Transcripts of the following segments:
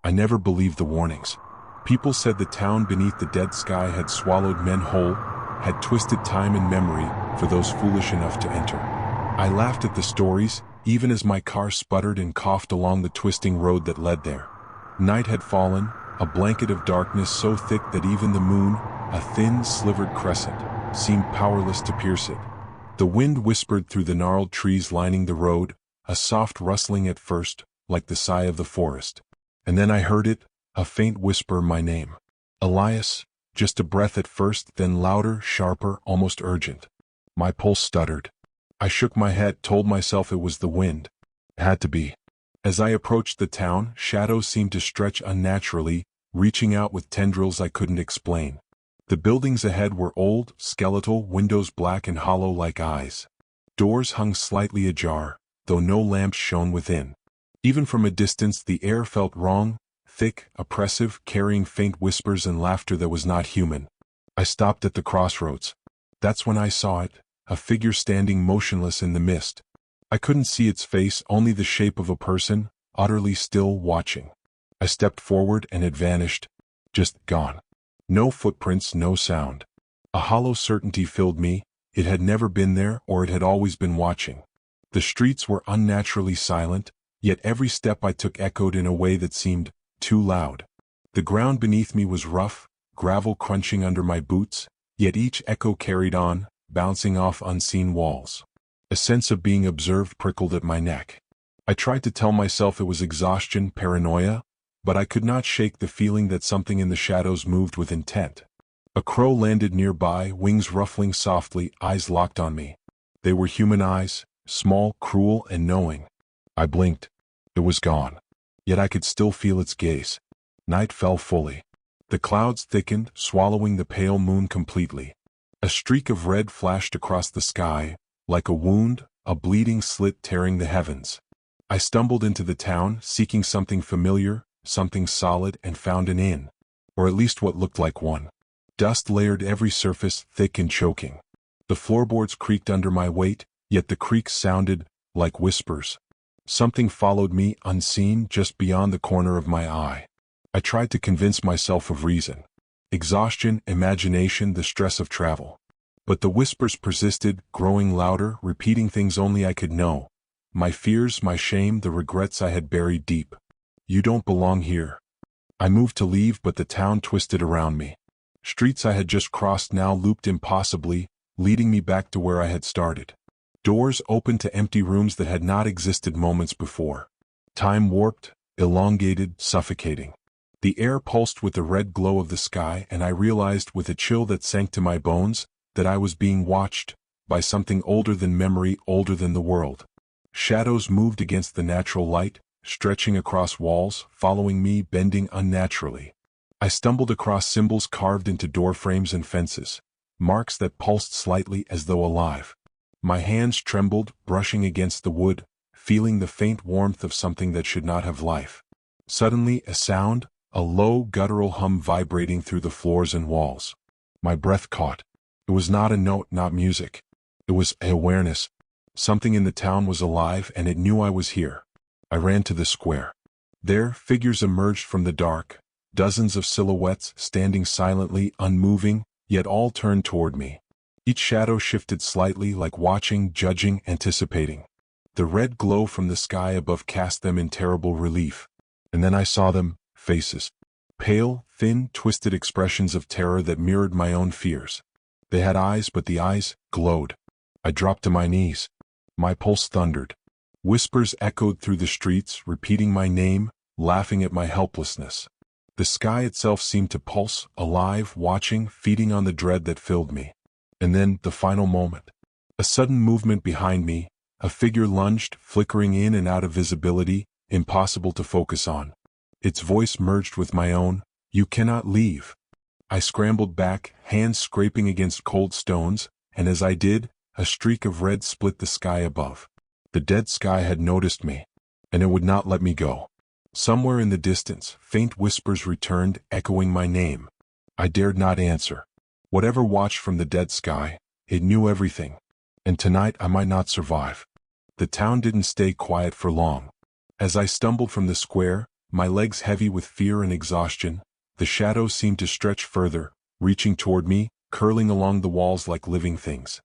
I never believed the warnings. People said the town beneath the dead sky had swallowed men whole, had twisted time and memory for those foolish enough to enter. I laughed at the stories, even as my car sputtered and coughed along the twisting road that led there. Night had fallen, a blanket of darkness so thick that even the moon, a thin, slivered crescent, seemed powerless to pierce it. The wind whispered through the gnarled trees lining the road, a soft rustling at first, like the sigh of the forest. And then I heard it, a faint whisper my name. Elias, just a breath at first, then louder, sharper, almost urgent. My pulse stuttered. I shook my head, told myself it was the wind. It had to be. As I approached the town, shadows seemed to stretch unnaturally, reaching out with tendrils I couldn't explain. The buildings ahead were old, skeletal, windows black and hollow like eyes. Doors hung slightly ajar, though no lamps shone within. Even from a distance the air felt wrong, thick, oppressive, carrying faint whispers and laughter that was not human. I stopped at the crossroads. That's when I saw it, a figure standing motionless in the mist. I couldn't see its face, only the shape of a person, utterly still, watching. I stepped forward and it vanished, just gone. No footprints, no sound. A hollow certainty filled me, it had never been there or it had always been watching. The streets were unnaturally silent, yet every step I took echoed in a way that seemed too loud. The ground beneath me was rough, gravel crunching under my boots, yet each echo carried on, bouncing off unseen walls. A sense of being observed prickled at my neck. I tried to tell myself it was exhaustion, paranoia, but I could not shake the feeling that something in the shadows moved with intent. A crow landed nearby, wings ruffling softly, eyes locked on me. They were human eyes, small, cruel, and knowing. I blinked. It was gone. Yet I could still feel its gaze. Night fell fully. The clouds thickened, swallowing the pale moon completely. A streak of red flashed across the sky, like a wound, a bleeding slit tearing the heavens. I stumbled into the town, seeking something familiar, something solid, and found an inn. Or at least what looked like one. Dust layered every surface, thick and choking. The floorboards creaked under my weight, yet the creaks sounded like whispers. Something followed me, unseen, just beyond the corner of my eye. I tried to convince myself of reason. Exhaustion, imagination, the stress of travel. But the whispers persisted, growing louder, repeating things only I could know. My fears, my shame, the regrets I had buried deep. You don't belong here. I moved to leave, but the town twisted around me. Streets I had just crossed now looped impossibly, leading me back to where I had started. Doors opened to empty rooms that had not existed moments before. Time warped, elongated, suffocating. The air pulsed with the red glow of the sky, and I realized with a chill that sank to my bones that I was being watched by something older than memory, older than the world. Shadows moved against the natural light, stretching across walls, following me, bending unnaturally. I stumbled across symbols carved into door frames and fences, marks that pulsed slightly as though alive. My hands trembled, brushing against the wood, feeling the faint warmth of something that should not have life. Suddenly, a sound, a low, guttural hum vibrating through the floors and walls. My breath caught. It was not a note, not music. It was awareness. Something in the town was alive, and it knew I was here. I ran to the square. There, figures emerged from the dark, dozens of silhouettes standing silently, unmoving, yet all turned toward me. Each shadow shifted slightly, like watching, judging, anticipating. The red glow from the sky above cast them in terrible relief. And then I saw them, faces. Pale, thin, twisted expressions of terror that mirrored my own fears. They had eyes, but the eyes glowed. I dropped to my knees. My pulse thundered. Whispers echoed through the streets, repeating my name, laughing at my helplessness. The sky itself seemed to pulse, alive, watching, feeding on the dread that filled me. And then, the final moment. A sudden movement behind me, a figure lunged, flickering in and out of visibility, impossible to focus on. Its voice merged with my own, "You cannot leave." I scrambled back, hands scraping against cold stones, and as I did, a streak of red split the sky above. The dead sky had noticed me, and it would not let me go. Somewhere in the distance, faint whispers returned, echoing my name. I dared not answer. Whatever watched from the dead sky, it knew everything. And tonight I might not survive. The town didn't stay quiet for long. As I stumbled from the square, my legs heavy with fear and exhaustion. The shadows seemed to stretch further, reaching toward me, curling along the walls like living things.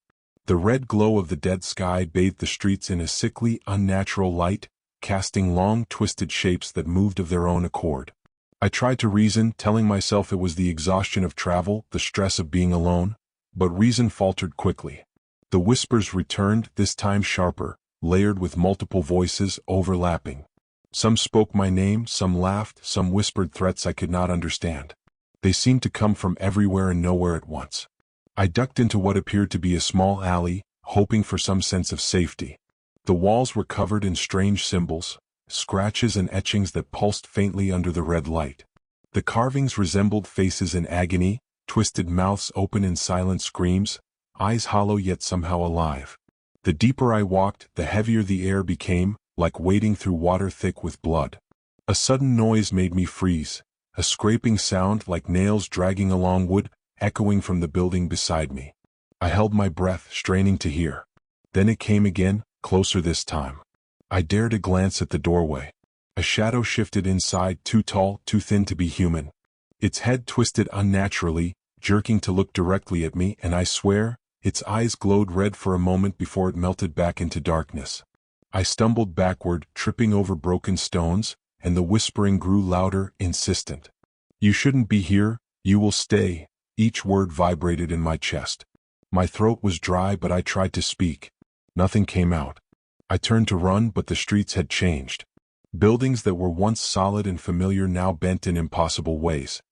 The red glow of the dead sky bathed the streets in a sickly, unnatural light, casting long, twisted shapes that moved of their own accord. I tried to reason, telling myself it was the exhaustion of travel, the stress of being alone, but reason faltered quickly. The whispers returned, this time sharper, layered with multiple voices overlapping. Some spoke my name, some laughed, some whispered threats I could not understand. They seemed to come from everywhere and nowhere at once. I ducked into what appeared to be a small alley, hoping for some sense of safety. The walls were covered in strange symbols, scratches and etchings that pulsed faintly under the red light. The carvings resembled faces in agony, twisted mouths open in silent screams, eyes hollow yet somehow alive. The deeper I walked, the heavier the air became, like wading through water thick with blood. A sudden noise made me freeze, a scraping sound like nails dragging along wood, echoing from the building beside me. I held my breath, straining to hear. Then it came again, closer this time. I dared a glance at the doorway. A shadow shifted inside, too tall, too thin to be human. Its head twisted unnaturally, jerking to look directly at me, and I swear, its eyes glowed red for a moment before it melted back into darkness. I stumbled backward, tripping over broken stones, and the whispering grew louder, insistent. "You shouldn't be here, you will stay." Each word vibrated in my chest. My throat was dry, but I tried to speak. Nothing came out. I turned to run, but the streets had changed. Buildings that were once solid and familiar now bent in impossible ways.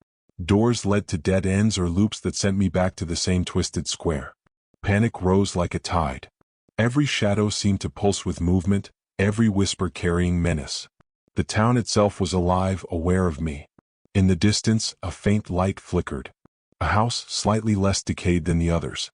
Doors led to dead ends or loops that sent me back to the same twisted square. Panic rose like a tide. Every shadow seemed to pulse with movement, every whisper carrying menace. The town itself was alive, aware of me. In the distance, a faint light flickered. A house slightly less decayed than the others.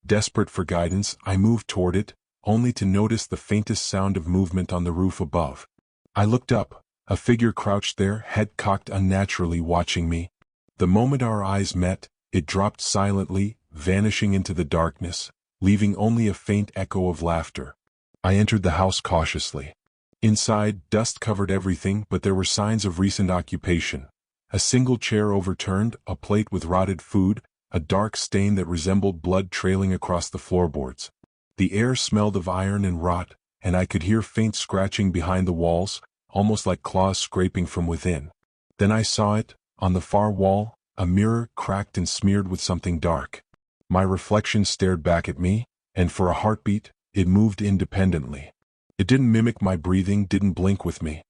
Desperate for guidance, I moved toward it, only to notice the faintest sound of movement on the roof above. I looked up. A figure crouched there, head cocked unnaturally, watching me. The moment our eyes met, it dropped silently, vanishing into the darkness, leaving only a faint echo of laughter. I entered the house cautiously. Inside, dust covered everything, but there were signs of recent occupation. A single chair overturned, a plate with rotted food, a dark stain that resembled blood trailing across the floorboards. The air smelled of iron and rot, and I could hear faint scratching behind the walls, almost like claws scraping from within. Then I saw it, on the far wall, a mirror cracked and smeared with something dark. My reflection stared back at me, and for a heartbeat, it moved independently. It didn't mimic my breathing, didn't blink with me.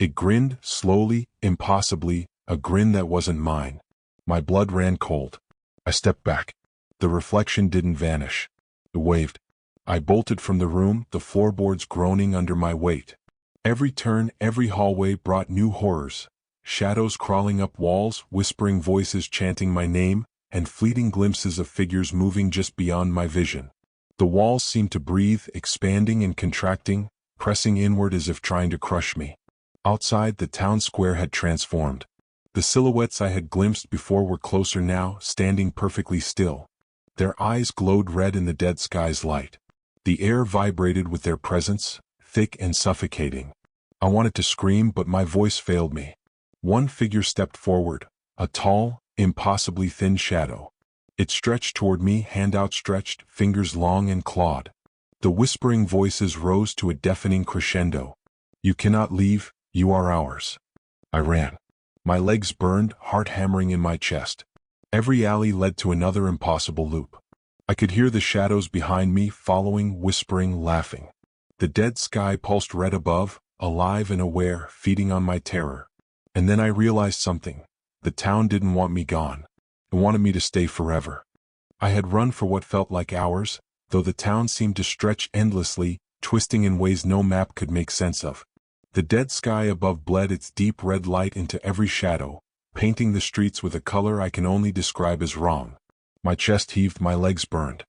It grinned, slowly, impossibly, a grin that wasn't mine. My blood ran cold. I stepped back. The reflection didn't vanish. It waved. I bolted from the room, the floorboards groaning under my weight. Every turn, every hallway brought new horrors. Shadows crawling up walls, whispering voices chanting my name, and fleeting glimpses of figures moving just beyond my vision. The walls seemed to breathe, expanding and contracting, pressing inward as if trying to crush me. Outside, the town square had transformed. The silhouettes I had glimpsed before were closer now, standing perfectly still. Their eyes glowed red in the dead sky's light. The air vibrated with their presence, thick and suffocating. I wanted to scream, but my voice failed me. One figure stepped forward, a tall, impossibly thin shadow. It stretched toward me, hand outstretched, fingers long and clawed. The whispering voices rose to a deafening crescendo. "You cannot leave, you are ours." I ran. My legs burned, heart hammering in my chest. Every alley led to another impossible loop. I could hear the shadows behind me, following, whispering, laughing. The dead sky pulsed red above, alive and aware, feeding on my terror. And then I realized something. The town didn't want me gone. It wanted me to stay forever. I had run for what felt like hours, though the town seemed to stretch endlessly, twisting in ways no map could make sense of. The dead sky above bled its deep red light into every shadow, painting the streets with a color I can only describe as wrong. My chest heaved, my legs burned.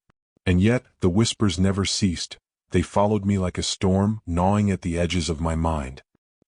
And yet, the whispers never ceased. They followed me like a storm, gnawing at the edges of my mind.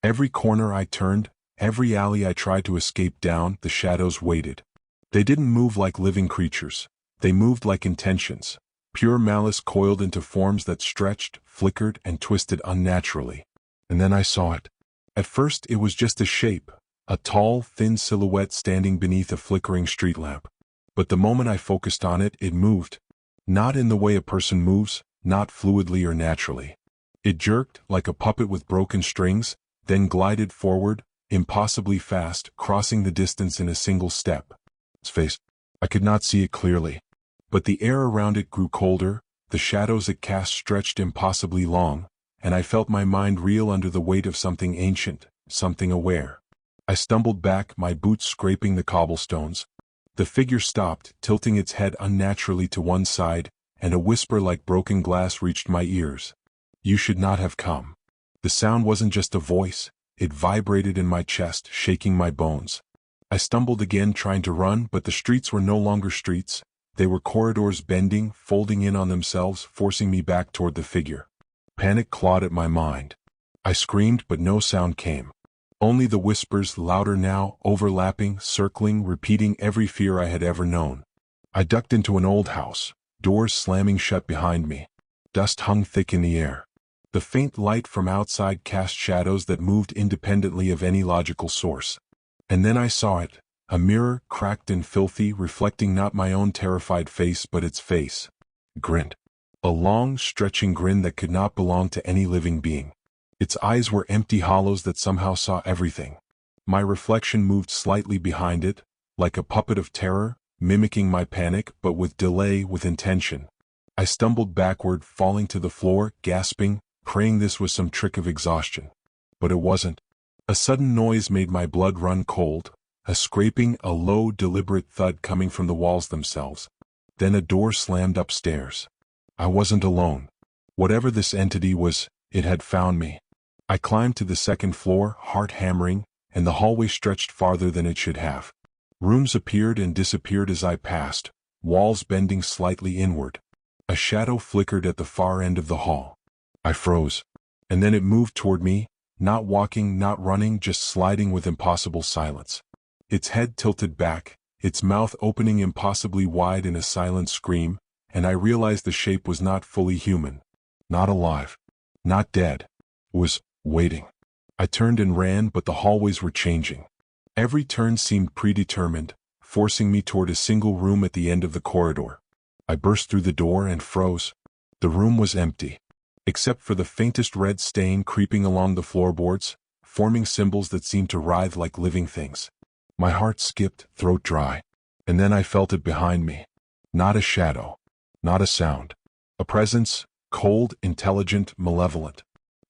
Every corner I turned, every alley I tried to escape down, the shadows waited. They didn't move like living creatures. They moved like intentions. Pure malice coiled into forms that stretched, flickered, and twisted unnaturally. And then I saw it. At first it was just a shape, a tall, thin silhouette standing beneath a flickering street lamp. But the moment I focused on it, it moved. Not in the way a person moves, not fluidly or naturally. It jerked like a puppet with broken strings, then glided forward, impossibly fast, crossing the distance in a single step. Its face. I could not see it clearly. But the air around it grew colder, the shadows it cast stretched impossibly long, and I felt my mind reel under the weight of something ancient, something aware. I stumbled back, my boots scraping the cobblestones. The figure stopped, tilting its head unnaturally to one side, and a whisper like broken glass reached my ears. "You should not have come." The sound wasn't just a voice, it vibrated in my chest, shaking my bones. I stumbled again, trying to run, but the streets were no longer streets. They were corridors bending, folding in on themselves, forcing me back toward the figure. Panic clawed at my mind. I screamed, but no sound came. Only the whispers, louder now, overlapping, circling, repeating every fear I had ever known. I ducked into an old house, doors slamming shut behind me. Dust hung thick in the air. The faint light from outside cast shadows that moved independently of any logical source. And then I saw it, a mirror, cracked and filthy, reflecting not my own terrified face but its face. It grinned. A long, stretching grin that could not belong to any living being. Its eyes were empty hollows that somehow saw everything. My reflection moved slightly behind it, like a puppet of terror, mimicking my panic but with delay, with intention. I stumbled backward, falling to the floor, gasping, praying this was some trick of exhaustion. But it wasn't. A sudden noise made my blood run cold, a scraping, a low, deliberate thud coming from the walls themselves. Then a door slammed upstairs. I wasn't alone. Whatever this entity was, it had found me. I climbed to the second floor, heart hammering, and the hallway stretched farther than it should have. Rooms appeared and disappeared as I passed, walls bending slightly inward. A shadow flickered at the far end of the hall. I froze. And then it moved toward me, not walking, not running, just sliding with impossible silence. Its head tilted back, its mouth opening impossibly wide in a silent scream, and I realized the shape was not fully human. Not alive. Not dead. It was waiting. I turned and ran, but the hallways were changing. Every turn seemed predetermined, forcing me toward a single room at the end of the corridor. I burst through the door and froze. The room was empty. Except for the faintest red stain creeping along the floorboards, forming symbols that seemed to writhe like living things. My heart skipped, throat dry. And then I felt it behind me. Not a shadow. Not a sound. A presence, cold, intelligent, malevolent.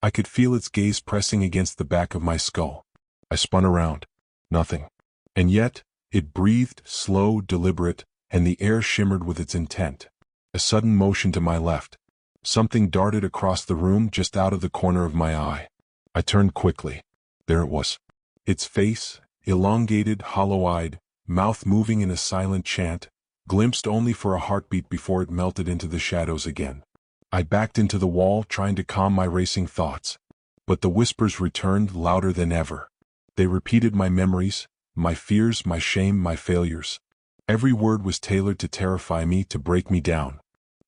I could feel its gaze pressing against the back of my skull. I spun around. Nothing. And yet, it breathed, slow, deliberate, and the air shimmered with its intent. A sudden motion to my left. Something darted across the room just out of the corner of my eye. I turned quickly. There it was. Its face, elongated, hollow-eyed, mouth moving in a silent chant, glimpsed only for a heartbeat before it melted into the shadows again. I backed into the wall, trying to calm my racing thoughts. But the whispers returned, louder than ever. They repeated my memories, my fears, my shame, my failures. Every word was tailored to terrify me, to break me down.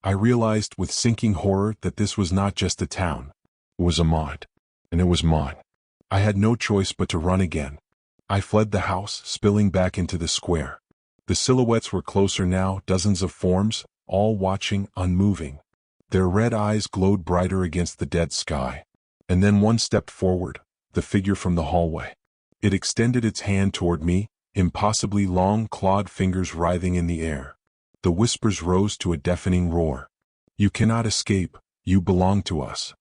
I realized with sinking horror that this was not just a town. It was a mind. And it was mine. I had no choice but to run again. I fled the house, spilling back into the square. The silhouettes were closer now, dozens of forms, all watching, unmoving. Their red eyes glowed brighter against the dead sky. And then one stepped forward, the figure from the hallway. It extended its hand toward me, impossibly long, clawed fingers writhing in the air. The whispers rose to a deafening roar. "You cannot escape, you belong to us."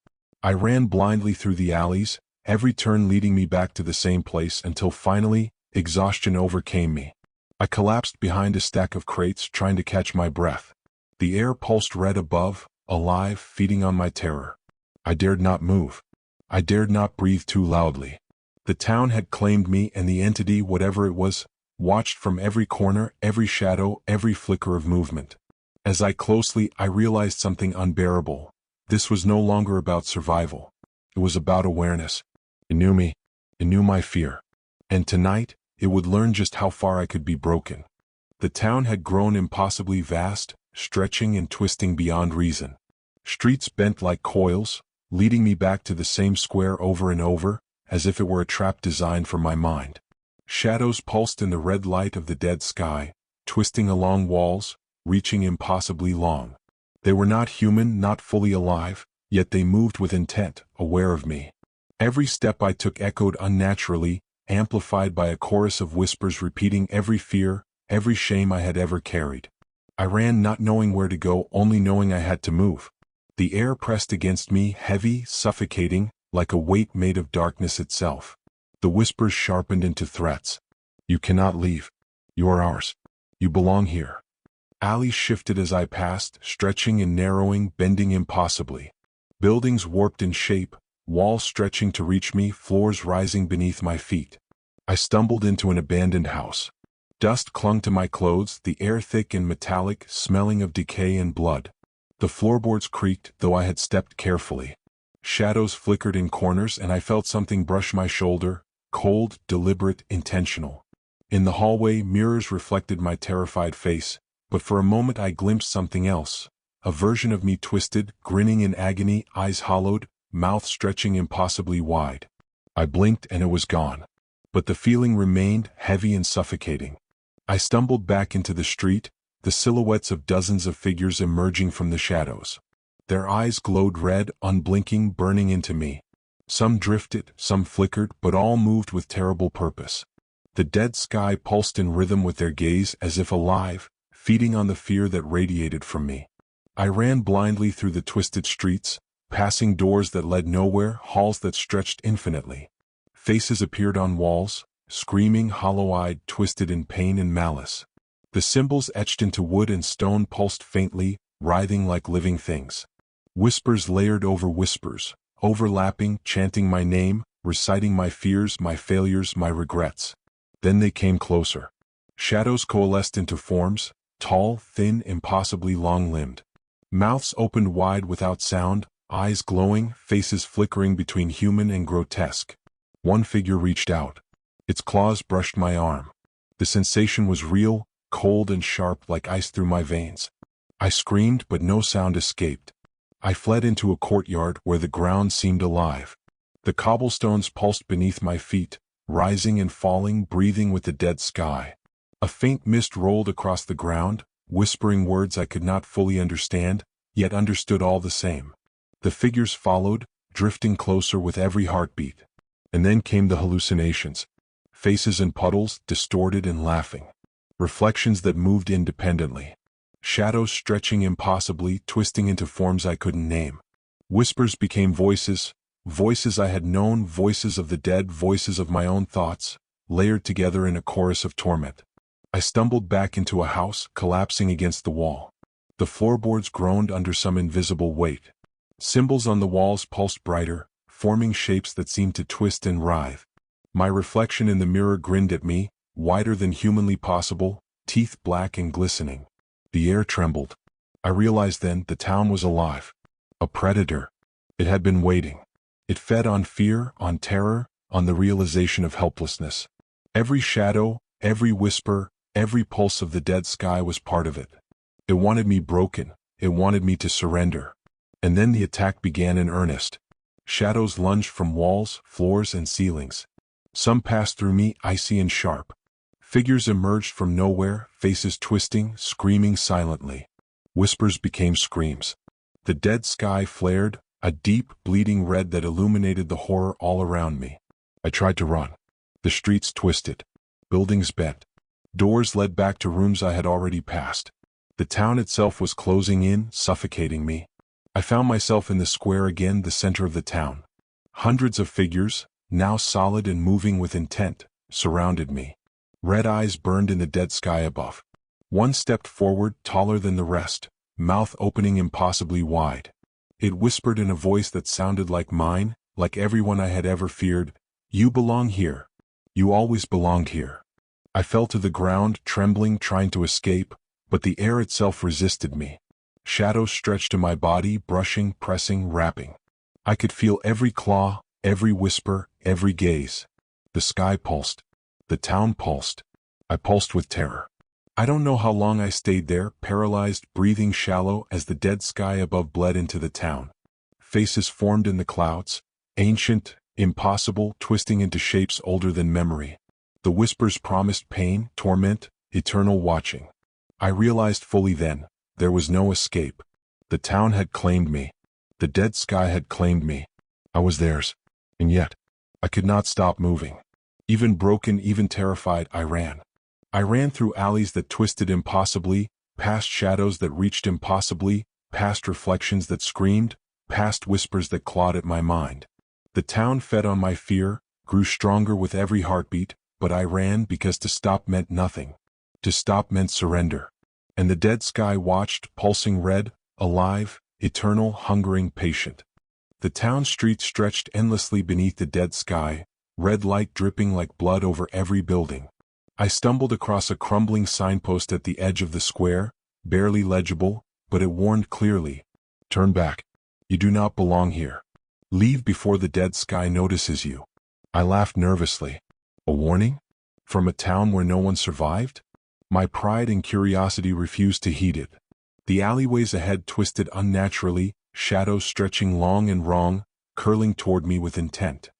I ran blindly through the alleys, every turn leading me back to the same place until finally, exhaustion overcame me. I collapsed behind a stack of crates, trying to catch my breath. The air pulsed red above, alive, feeding on my terror. I dared not move. I dared not breathe too loudly. The town had claimed me, and the entity, whatever it was, watched from every corner, every shadow, every flicker of movement. As I realized something unbearable. This was no longer about survival. It was about awareness. It knew me. It knew my fear. And tonight, it would learn just how far I could be broken. The town had grown impossibly vast, stretching and twisting beyond reason. Streets bent like coils, leading me back to the same square over and over, as if it were a trap designed for my mind. Shadows pulsed in the red light of the dead sky, twisting along walls, reaching impossibly long. They were not human, not fully alive, yet they moved with intent, aware of me. Every step I took echoed unnaturally, amplified by a chorus of whispers repeating every fear, every shame I had ever carried. I ran not knowing where to go, only knowing I had to move. The air pressed against me, heavy, suffocating, like a weight made of darkness itself. The whispers sharpened into threats. You cannot leave. You are ours. You belong here. Alleys shifted as I passed, stretching and narrowing, bending impossibly. Buildings warped in shape, walls stretching to reach me, floors rising beneath my feet. I stumbled into an abandoned house. Dust clung to my clothes, the air thick and metallic, smelling of decay and blood. The floorboards creaked, though I had stepped carefully. Shadows flickered in corners, and I felt something brush my shoulder, cold, deliberate, intentional. In the hallway, mirrors reflected my terrified face, but for a moment I glimpsed something else. A version of me twisted, grinning in agony, eyes hollowed, mouth stretching impossibly wide. I blinked and it was gone. But the feeling remained, heavy and suffocating. I stumbled back into the street, the silhouettes of dozens of figures emerging from the shadows. Their eyes glowed red, unblinking, burning into me. Some drifted, some flickered, but all moved with terrible purpose. The dead sky pulsed in rhythm with their gaze, as if alive, feeding on the fear that radiated from me. I ran blindly through the twisted streets, passing doors that led nowhere, halls that stretched infinitely. Faces appeared on walls, screaming, hollow-eyed, twisted in pain and malice. The symbols etched into wood and stone pulsed faintly, writhing like living things. Whispers layered over whispers, overlapping, chanting my name, reciting my fears, my failures, my regrets. Then they came closer. Shadows coalesced into forms, tall, thin, impossibly long-limbed. Mouths opened wide without sound, eyes glowing, faces flickering between human and grotesque. One figure reached out. Its claws brushed my arm. The sensation was real, cold and sharp like ice through my veins. I screamed, but no sound escaped. I fled into a courtyard where the ground seemed alive. The cobblestones pulsed beneath my feet, rising and falling, breathing with the dead sky. A faint mist rolled across the ground, whispering words I could not fully understand, yet understood all the same. The figures followed, drifting closer with every heartbeat. And then came the hallucinations. Faces in puddles, distorted and laughing. Reflections that moved independently. Shadows stretching impossibly, twisting into forms I couldn't name. Whispers became voices, voices I had known, voices of the dead, voices of my own thoughts, layered together in a chorus of torment. I stumbled back into a house, collapsing against the wall. The floorboards groaned under some invisible weight. Symbols on the walls pulsed brighter, forming shapes that seemed to twist and writhe. My reflection in the mirror grinned at me, wider than humanly possible, teeth black and glistening. The air trembled. I realized then the town was alive. A predator. It had been waiting. It fed on fear, on terror, on the realization of helplessness. Every shadow, every whisper, every pulse of the dead sky was part of it. It wanted me broken. It wanted me to surrender. And then the attack began in earnest. Shadows lunged from walls, floors, and ceilings. Some passed through me, icy and sharp. Figures emerged from nowhere, faces twisting, screaming silently. Whispers became screams. The dead sky flared, a deep, bleeding red that illuminated the horror all around me. I tried to run. The streets twisted. Buildings bent. Doors led back to rooms I had already passed. The town itself was closing in, suffocating me. I found myself in the square again, the center of the town. Hundreds of figures, now solid and moving with intent, surrounded me. Red eyes burned in the dead sky above. One stepped forward, taller than the rest, mouth opening impossibly wide. It whispered in a voice that sounded like mine, like everyone I had ever feared, "You belong here. You always belonged here." I fell to the ground, trembling, trying to escape, but the air itself resisted me. Shadows stretched to my body, brushing, pressing, wrapping. I could feel every claw, every whisper, every gaze. The sky pulsed. The town pulsed. I pulsed with terror. I don't know how long I stayed there, paralyzed, breathing shallow as the dead sky above bled into the town. Faces formed in the clouds, ancient, impossible, twisting into shapes older than memory. The whispers promised pain, torment, eternal watching. I realized fully then, there was no escape. The town had claimed me. The dead sky had claimed me. I was theirs. And yet, I could not stop moving. Even broken, even terrified, I ran. I ran through alleys that twisted impossibly, past shadows that reached impossibly, past reflections that screamed, past whispers that clawed at my mind. The town fed on my fear, grew stronger with every heartbeat, but I ran because to stop meant nothing. To stop meant surrender. And the dead sky watched, pulsing red, alive, eternal, hungering, patient. The town street stretched endlessly beneath the dead sky, red light dripping like blood over every building. I stumbled across a crumbling signpost at the edge of the square, barely legible, but it warned clearly. Turn back. You do not belong here. Leave before the dead sky notices you. I laughed nervously. A warning? From a town where no one survived? My pride and curiosity refused to heed it. The alleyways ahead twisted unnaturally, shadows stretching long and wrong, curling toward me with intent.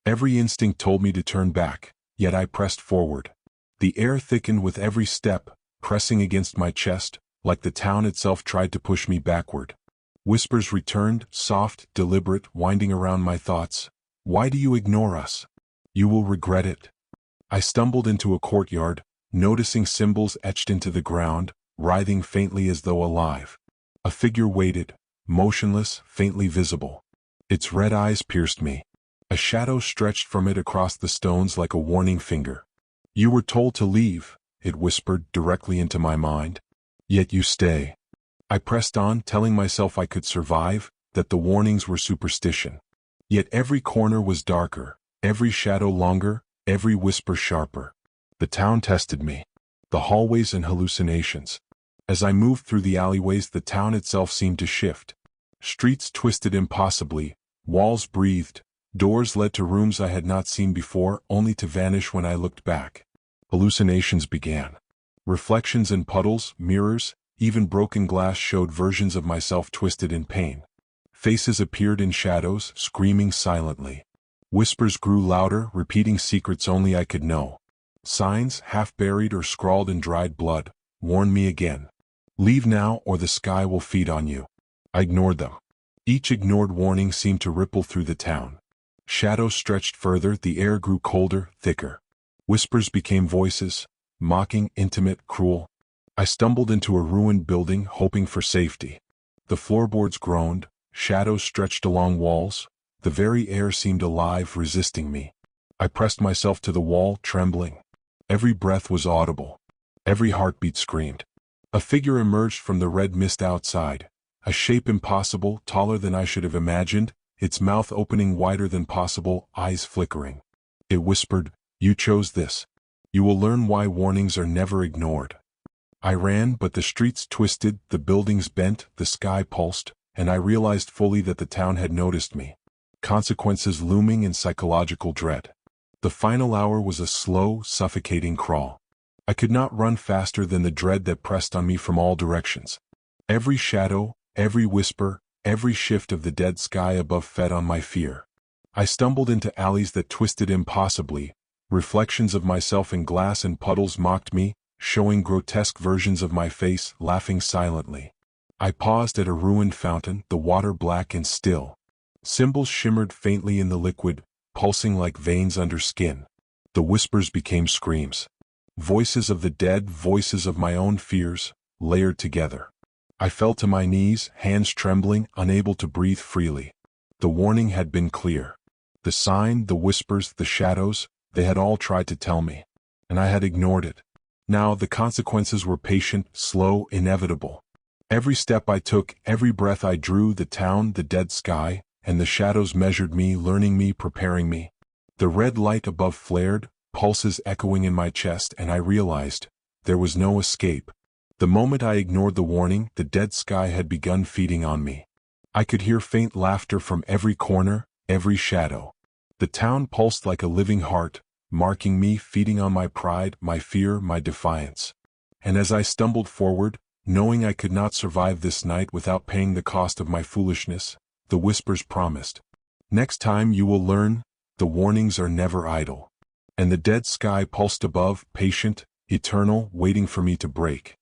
Every instinct told me to turn back, yet I pressed forward. The air thickened with every step, pressing against my chest, like the town itself tried to push me backward. Whispers returned, soft, deliberate, winding around my thoughts. Why do you ignore us? You will regret it. I stumbled into a courtyard, noticing symbols etched into the ground, writhing faintly as though alive. A figure waited, motionless, faintly visible. Its red eyes pierced me. A shadow stretched from it across the stones like a warning finger. You were told to leave, it whispered directly into my mind. Yet you stay. I pressed on, telling myself I could survive, that the warnings were superstition. Yet every corner was darker, every shadow longer, every whisper sharper. The town tested me. The hallways and hallucinations. As I moved through the alleyways, the town itself seemed to shift. Streets twisted impossibly, walls breathed, doors led to rooms I had not seen before, only to vanish when I looked back. Hallucinations began. Reflections in puddles, mirrors, even broken glass showed versions of myself twisted in pain. Faces appeared in shadows, screaming silently. Whispers grew louder, repeating secrets only I could know. Signs, half buried or scrawled in dried blood, warned me again. Leave now or the sky will feed on you. I ignored them. Each ignored warning seemed to ripple through the town. Shadows stretched further, the air grew colder, thicker. Whispers became voices, mocking, intimate, cruel. I stumbled into a ruined building, hoping for safety. The floorboards groaned, shadows stretched along walls, the very air seemed alive, resisting me. I pressed myself to the wall, trembling. Every breath was audible. Every heartbeat screamed. A figure emerged from the red mist outside, a shape impossible, taller than I should have imagined, its mouth opening wider than possible, eyes flickering. It whispered, "You chose this. You will learn why warnings are never ignored." I ran, but the streets twisted, the buildings bent, the sky pulsed, and I realized fully that the town had noticed me. Consequences looming in psychological dread. The final hour was a slow, suffocating crawl. I could not run faster than the dread that pressed on me from all directions. Every shadow, every whisper, every shift of the dead sky above fed on my fear. I stumbled into alleys that twisted impossibly. Reflections of myself in glass and puddles mocked me, showing grotesque versions of my face, laughing silently. I paused at a ruined fountain, the water black and still. Symbols shimmered faintly in the liquid, pulsing like veins under skin. The whispers became screams. Voices of the dead, voices of my own fears, layered together. I fell to my knees, hands trembling, unable to breathe freely. The warning had been clear. The sign, the whispers, the shadows, they had all tried to tell me. And I had ignored it. Now the consequences were patient, slow, inevitable. Every step I took, every breath I drew, the town, the dead sky, and the shadows measured me, learning me, preparing me. The red light above flared, pulses echoing in my chest, and I realized there was no escape. The moment I ignored the warning, the dead sky had begun feeding on me. I could hear faint laughter from every corner, every shadow. The town pulsed like a living heart, marking me, feeding on my pride, my fear, my defiance. And as I stumbled forward, knowing I could not survive this night without paying the cost of my foolishness, the whispers promised. Next time you will learn, the warnings are never idle. And the dead sky pulsed above, patient, eternal, waiting for me to break.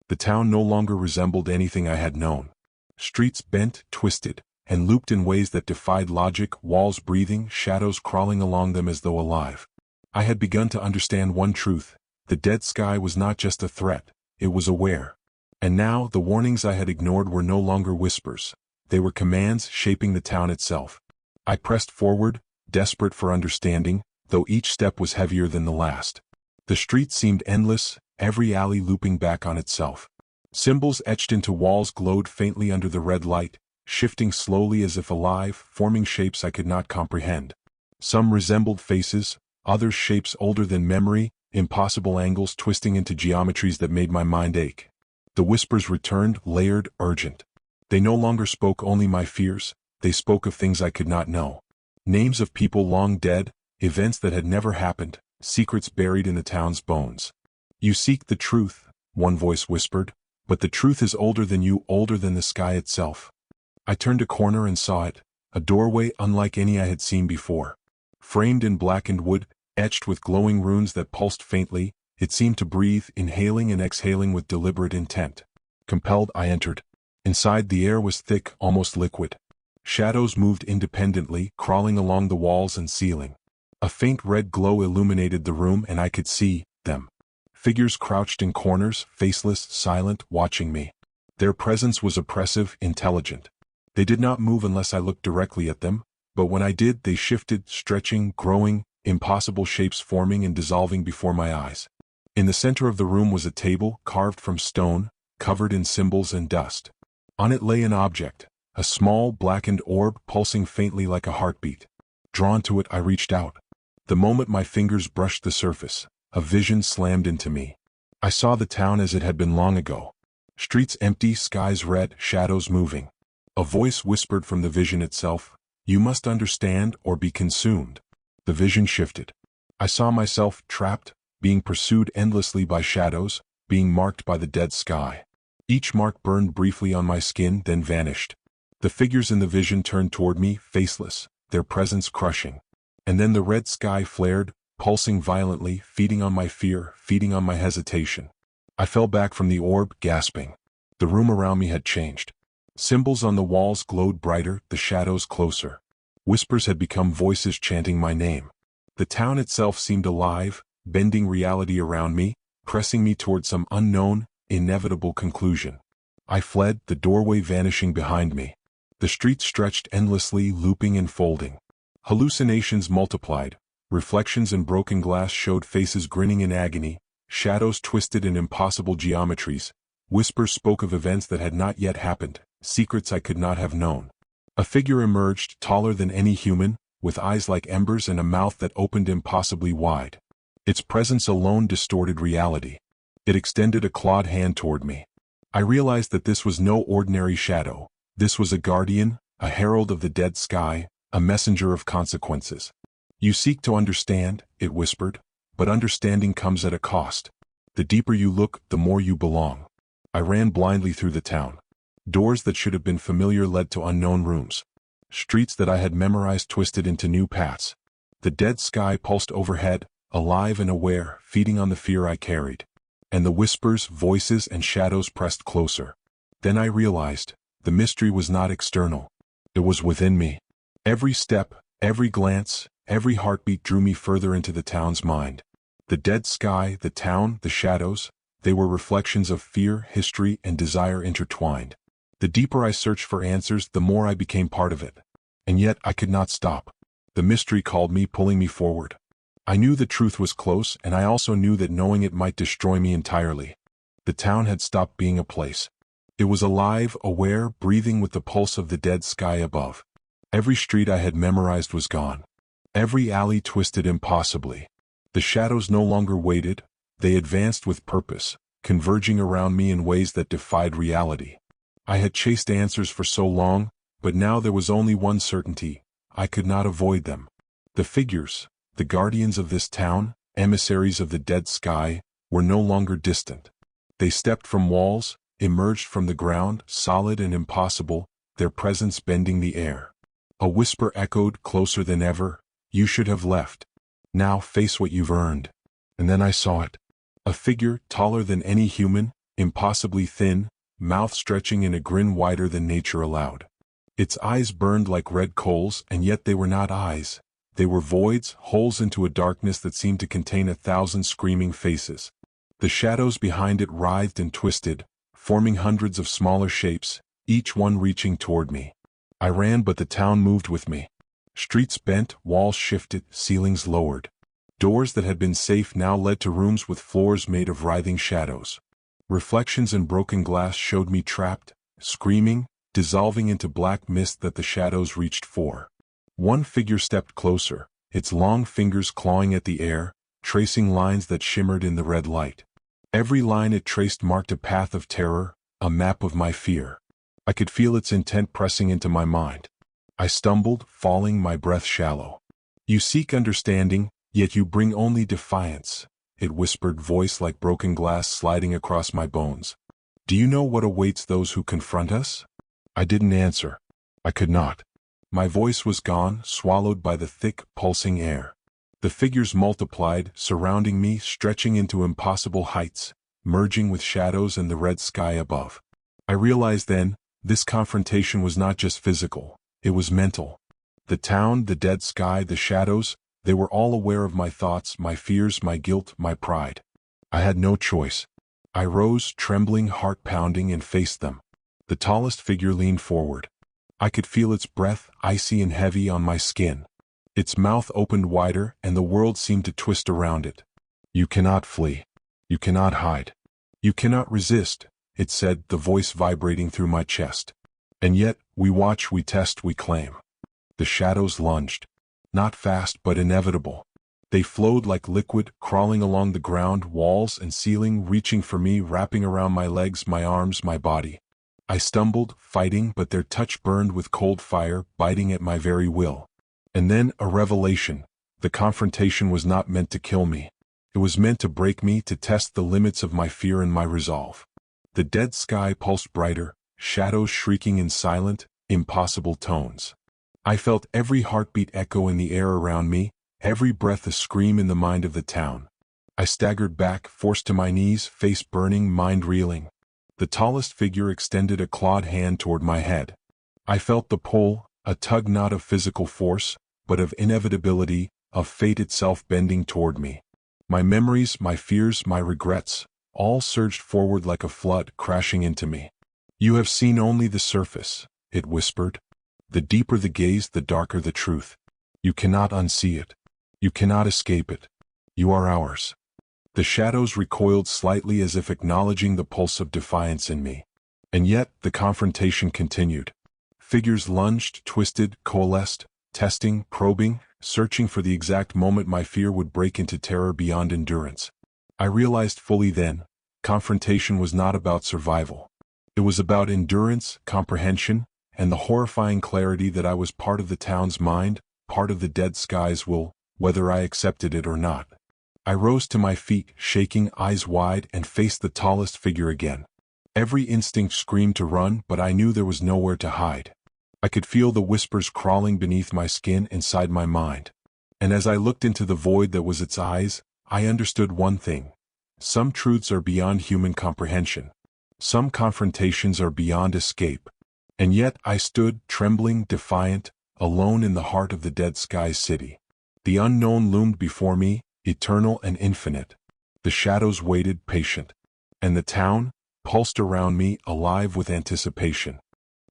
The town no longer resembled anything I had known. Streets bent, twisted, and looped in ways that defied logic, walls breathing, shadows crawling along them as though alive. I had begun to understand one truth: the dead sky was not just a threat, it was aware. And now, the warnings I had ignored were no longer whispers. They were commands shaping the town itself. I pressed forward, desperate for understanding, though each step was heavier than the last. The street seemed endless, every alley looping back on itself. Symbols etched into walls glowed faintly under the red light, shifting slowly as if alive, forming shapes I could not comprehend. Some resembled faces, others shapes older than memory, impossible angles twisting into geometries that made my mind ache. The whispers returned, layered, urgent. They no longer spoke only my fears, they spoke of things I could not know. Names of people long dead, events that had never happened, secrets buried in the town's bones. You seek the truth, one voice whispered, but the truth is older than you, older than the sky itself. I turned a corner and saw it, a doorway unlike any I had seen before. Framed in blackened wood, etched with glowing runes that pulsed faintly, it seemed to breathe, inhaling and exhaling with deliberate intent. Compelled, I entered. Inside, the air was thick, almost liquid. Shadows moved independently, crawling along the walls and ceiling. A faint red glow illuminated the room, and I could see them. Figures crouched in corners, faceless, silent, watching me. Their presence was oppressive, intelligent. They did not move unless I looked directly at them, but when I did, they shifted, stretching, growing, impossible shapes forming and dissolving before my eyes. In the center of the room was a table, carved from stone, covered in symbols and dust. On it lay an object, a small, blackened orb pulsing faintly like a heartbeat. Drawn to it, I reached out. The moment my fingers brushed the surface, a vision slammed into me. I saw the town as it had been long ago. Streets empty, skies red, shadows moving. A voice whispered from the vision itself, "You must understand or be consumed." The vision shifted. I saw myself trapped, being pursued endlessly by shadows, being marked by the dead sky. Each mark burned briefly on my skin, then vanished. The figures in the vision turned toward me, faceless, their presence crushing. And then the red sky flared, pulsing violently, feeding on my fear, feeding on my hesitation. I fell back from the orb, gasping. The room around me had changed. Symbols on the walls glowed brighter, the shadows closer. Whispers had become voices chanting my name. The town itself seemed alive, bending reality around me, pressing me toward some unknown, inevitable conclusion. I fled, the doorway vanishing behind me. The streets stretched endlessly, looping and folding. Hallucinations multiplied. Reflections in broken glass showed faces grinning in agony, shadows twisted in impossible geometries. Whispers spoke of events that had not yet happened, secrets I could not have known. A figure emerged, taller than any human, with eyes like embers and a mouth that opened impossibly wide. Its presence alone distorted reality. It extended a clawed hand toward me. I realized that this was no ordinary shadow. This was a guardian, a herald of the dead sky, a messenger of consequences. "You seek to understand," it whispered, "but understanding comes at a cost. The deeper you look, the more you belong." I ran blindly through the town. Doors that should have been familiar led to unknown rooms. Streets that I had memorized twisted into new paths. The dead sky pulsed overhead, alive and aware, feeding on the fear I carried. And the whispers, voices, and shadows pressed closer. Then I realized, the mystery was not external. It was within me. Every step, every glance, every heartbeat drew me further into the town's mind. The dead sky, the town, the shadows, they were reflections of fear, history, and desire intertwined. The deeper I searched for answers, the more I became part of it. And yet I could not stop. The mystery called me, pulling me forward. I knew the truth was close, and I also knew that knowing it might destroy me entirely. The town had stopped being a place. It was alive, aware, breathing with the pulse of the dead sky above. Every street I had memorized was gone. Every alley twisted impossibly. The shadows no longer waited, they advanced with purpose, converging around me in ways that defied reality. I had chased answers for so long, but now there was only one certainty: I could not avoid them. The figures, the guardians of this town, emissaries of the dead sky, were no longer distant. They stepped from walls, emerged from the ground, solid and impossible, their presence bending the air. A whisper echoed closer than ever, You should have left. Now face what you've earned. And then I saw it. A figure taller than any human, impossibly thin, mouth stretching in a grin wider than nature allowed. Its eyes burned like red coals, and yet they were not eyes. They were voids, holes into a darkness that seemed to contain 1,000 screaming faces. The shadows behind it writhed and twisted, forming hundreds of smaller shapes, each one reaching toward me. I ran, but the town moved with me. Streets bent, walls shifted, ceilings lowered. Doors that had been safe now led to rooms with floors made of writhing shadows. Reflections in broken glass showed me trapped, screaming, dissolving into black mist that the shadows reached for. One figure stepped closer, its long fingers clawing at the air, tracing lines that shimmered in the red light. Every line it traced marked a path of terror, a map of my fear. I could feel its intent pressing into my mind. I stumbled, falling, my breath shallow. You seek understanding, yet you bring only defiance, it whispered, voice like broken glass sliding across my bones. Do you know what awaits those who confront us? I didn't answer. I could not. My voice was gone, swallowed by the thick, pulsing air. The figures multiplied, surrounding me, stretching into impossible heights, merging with shadows and the red sky above. I realized then, this confrontation was not just physical, it was mental. The town, the dead sky, the shadows, they were all aware of my thoughts, my fears, my guilt, my pride. I had no choice. I rose, trembling, heart pounding, and faced them. The tallest figure leaned forward. I could feel its breath, icy and heavy, on my skin. Its mouth opened wider, and the world seemed to twist around it. You cannot flee. You cannot hide. You cannot resist, it said, the voice vibrating through my chest. And yet, we watch, we test, we claim. The shadows lunged. Not fast, but inevitable. They flowed like liquid, crawling along the ground, walls and ceiling, reaching for me, wrapping around my legs, my arms, my body. I stumbled, fighting, but their touch burned with cold fire, biting at my very will. And then, a revelation. The confrontation was not meant to kill me. It was meant to break me, to test the limits of my fear and my resolve. The dead sky pulsed brighter, shadows shrieking in silent, impossible tones. I felt every heartbeat echo in the air around me, every breath a scream in the mind of the town. I staggered back, forced to my knees, face burning, mind reeling. The tallest figure extended a clawed hand toward my head. I felt the pull, a tug not of physical force, but of inevitability, of fate itself bending toward me. My memories, my fears, my regrets, all surged forward like a flood, crashing into me. You have seen only the surface, it whispered. The deeper the gaze, the darker the truth. You cannot unsee it. You cannot escape it. You are ours. The shadows recoiled slightly, as if acknowledging the pulse of defiance in me. And yet, the confrontation continued. Figures lunged, twisted, coalesced, testing, probing, searching for the exact moment my fear would break into terror beyond endurance. I realized fully then, confrontation was not about survival. It was about endurance, comprehension, and the horrifying clarity that I was part of the town's mind, part of the dead sky's will, whether I accepted it or not. I rose to my feet, shaking, eyes wide, and faced the tallest figure again. Every instinct screamed to run, but I knew there was nowhere to hide. I could feel the whispers crawling beneath my skin, inside my mind. And as I looked into the void that was its eyes, I understood one thing. Some truths are beyond human comprehension. Some confrontations are beyond escape. And yet I stood, trembling, defiant, alone in the heart of the dead sky city. The unknown loomed before me, eternal and infinite. The shadows waited, patient. And the town pulsed around me, alive with anticipation.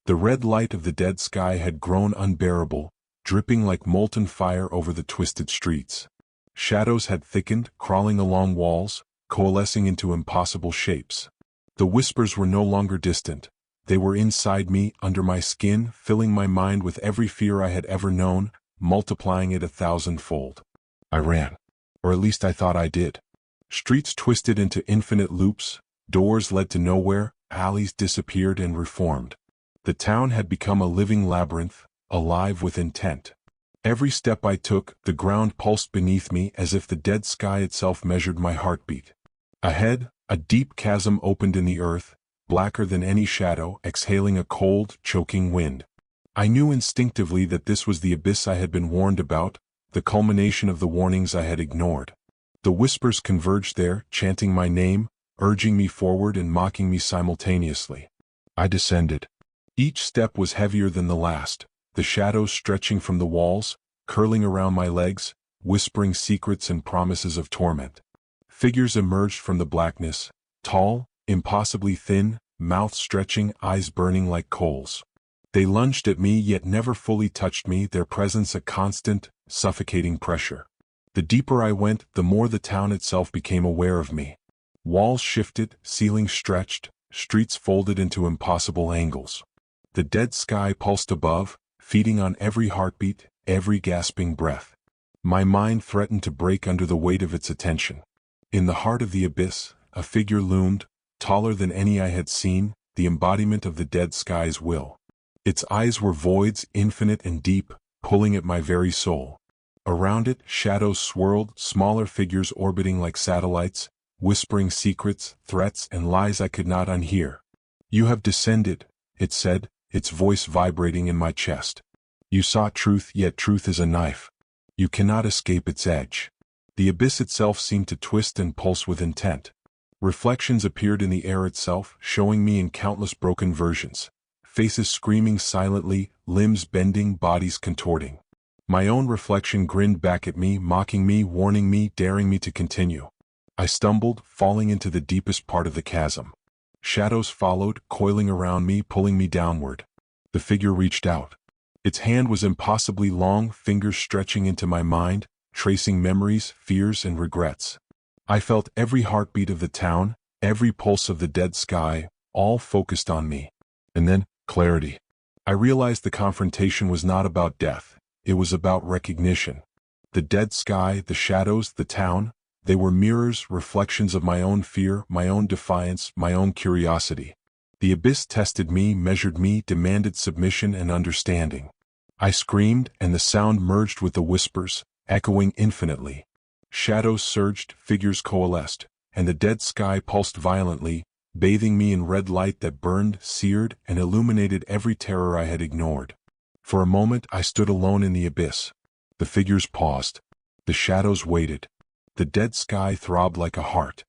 The red light of the dead sky had grown unbearable, dripping like molten fire over the twisted streets. Shadows had thickened, crawling along walls, coalescing into impossible shapes. The whispers were no longer distant. They were inside me, under my skin, filling my mind with every fear I had ever known, multiplying it 1,000-fold. I ran. Or at least I thought I did. Streets twisted into infinite loops, doors led to nowhere, alleys disappeared and reformed. The town had become a living labyrinth, alive with intent. Every step I took, the ground pulsed beneath me as if the dead sky itself measured my heartbeat. Ahead, a deep chasm opened in the earth, blacker than any shadow, exhaling a cold, choking wind. I knew instinctively that this was the abyss I had been warned about, the culmination of the warnings I had ignored. The whispers converged there, chanting my name, urging me forward and mocking me simultaneously. I descended. Each step was heavier than the last, the shadows stretching from the walls, curling around my legs, whispering secrets and promises of torment. Figures emerged from the blackness, tall, impossibly thin, mouths stretching, eyes burning like coals. They lunged at me yet never fully touched me, their presence a constant, suffocating pressure. The deeper I went, the more the town itself became aware of me. Walls shifted, ceilings stretched, streets folded into impossible angles. The dead sky pulsed above, feeding on every heartbeat, every gasping breath. My mind threatened to break under the weight of its attention. In the heart of the abyss, a figure loomed, taller than any I had seen, the embodiment of the dead sky's will. Its eyes were voids, infinite and deep, pulling at my very soul. Around it, shadows swirled, smaller figures orbiting like satellites, whispering secrets, threats, and lies I could not unhear. "You have descended," it said, its voice vibrating in my chest. "You sought truth, yet truth is a knife. You cannot escape its edge." The abyss itself seemed to twist and pulse with intent. Reflections appeared in the air itself, showing me in countless broken versions. Faces screaming silently, limbs bending, bodies contorting. My own reflection grinned back at me, mocking me, warning me, daring me to continue. I stumbled, falling into the deepest part of the chasm. Shadows followed, coiling around me, pulling me downward. The figure reached out. Its hand was impossibly long, fingers stretching into my mind, tracing memories, fears, and regrets. I felt every heartbeat of the town, every pulse of the dead sky, all focused on me. And then, clarity. I realized the confrontation was not about death, it was about recognition. The dead sky, the shadows, the town, they were mirrors, reflections of my own fear, my own defiance, my own curiosity. The abyss tested me, measured me, demanded submission and understanding. I screamed, and the sound merged with the whispers, echoing infinitely. Shadows surged, figures coalesced, and the dead sky pulsed violently, bathing me in red light that burned, seared, and illuminated every terror I had ignored. For a moment I stood alone in the abyss. The figures paused. The shadows waited. The dead sky throbbed like a heart.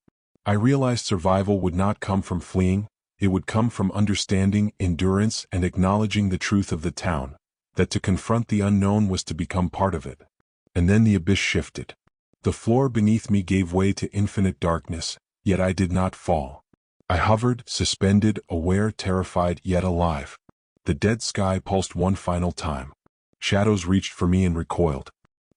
I realized survival would not come from fleeing, it would come from understanding, endurance, and acknowledging the truth of the town, that to confront the unknown was to become part of it. And then the abyss shifted. The floor beneath me gave way to infinite darkness, yet I did not fall. I hovered, suspended, aware, terrified, yet alive. The dead sky pulsed one final time. Shadows reached for me and recoiled.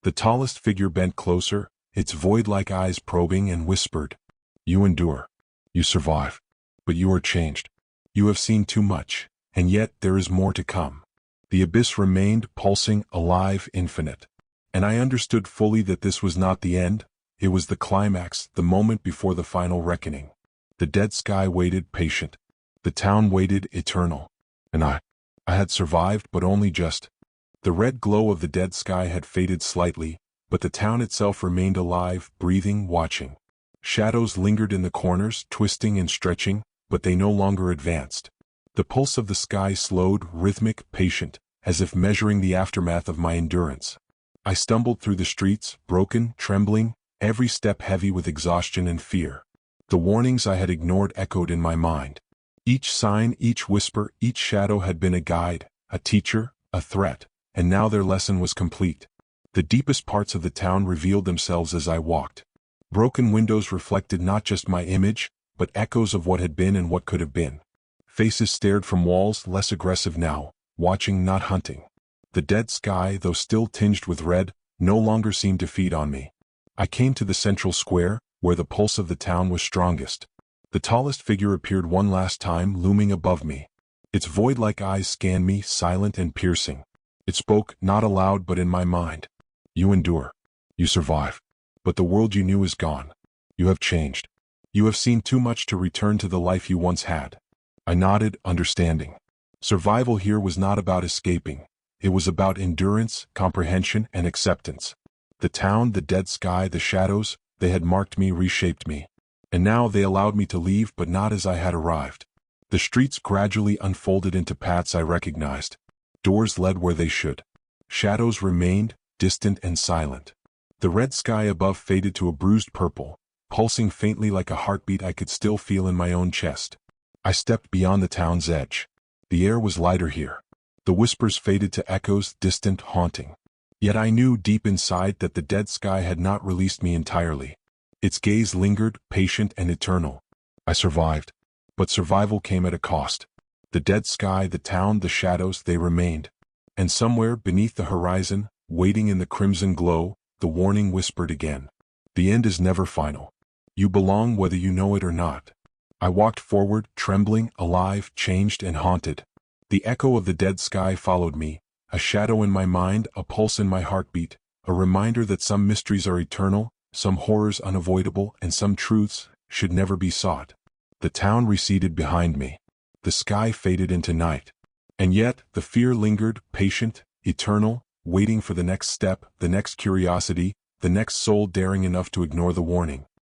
The tallest figure bent closer, its void-like eyes probing, and whispered, "You endure. You survive. But you are changed. You have seen too much, and yet there is more to come." The abyss remained, pulsing, alive, infinite. And I understood fully that this was not the end, it was the climax, the moment before the final reckoning. The dead sky waited, patient. The town waited, eternal. And I had survived, but only just. The red glow of the dead sky had faded slightly, but the town itself remained alive, breathing, watching. Shadows lingered in the corners, twisting and stretching, but they no longer advanced. The pulse of the sky slowed, rhythmic, patient, as if measuring the aftermath of my endurance. I stumbled through the streets, broken, trembling, every step heavy with exhaustion and fear. The warnings I had ignored echoed in my mind. Each sign, each whisper, each shadow had been a guide, a teacher, a threat, and now their lesson was complete. The deepest parts of the town revealed themselves as I walked. Broken windows reflected not just my image, but echoes of what had been and what could have been. Faces stared from walls, less aggressive now, watching, not hunting. The dead sky, though still tinged with red, no longer seemed to feed on me. I came to the central square, where the pulse of the town was strongest. The tallest figure appeared one last time, looming above me. Its void-like eyes scanned me, silent and piercing. It spoke, not aloud but in my mind. "You endure. You survive. But the world you knew is gone. You have changed. You have seen too much to return to the life you once had." I nodded, understanding. Survival here was not about escaping. It was about endurance, comprehension, and acceptance. The town, the dead sky, the shadows, they had marked me, reshaped me. And now they allowed me to leave, but not as I had arrived. The streets gradually unfolded into paths I recognized. Doors led where they should. Shadows remained, distant and silent. The red sky above faded to a bruised purple, pulsing faintly like a heartbeat I could still feel in my own chest. I stepped beyond the town's edge. The air was lighter here. The whispers faded to echoes, distant, haunting. Yet I knew deep inside that the dead sky had not released me entirely. Its gaze lingered, patient and eternal. I survived. But survival came at a cost. The dead sky, the town, the shadows, they remained. And somewhere beneath the horizon, waiting in the crimson glow, the warning whispered again. The end is never final. You belong whether you know it or not. I walked forward, trembling, alive, changed and haunted. The echo of the dead sky followed me, a shadow in my mind, a pulse in my heartbeat, a reminder that some mysteries are eternal, some horrors unavoidable, and some truths should never be sought. The town receded behind me. The sky faded into night. And yet, the fear lingered, patient, eternal, waiting for the next step, the next curiosity, the next soul daring enough to ignore the warning.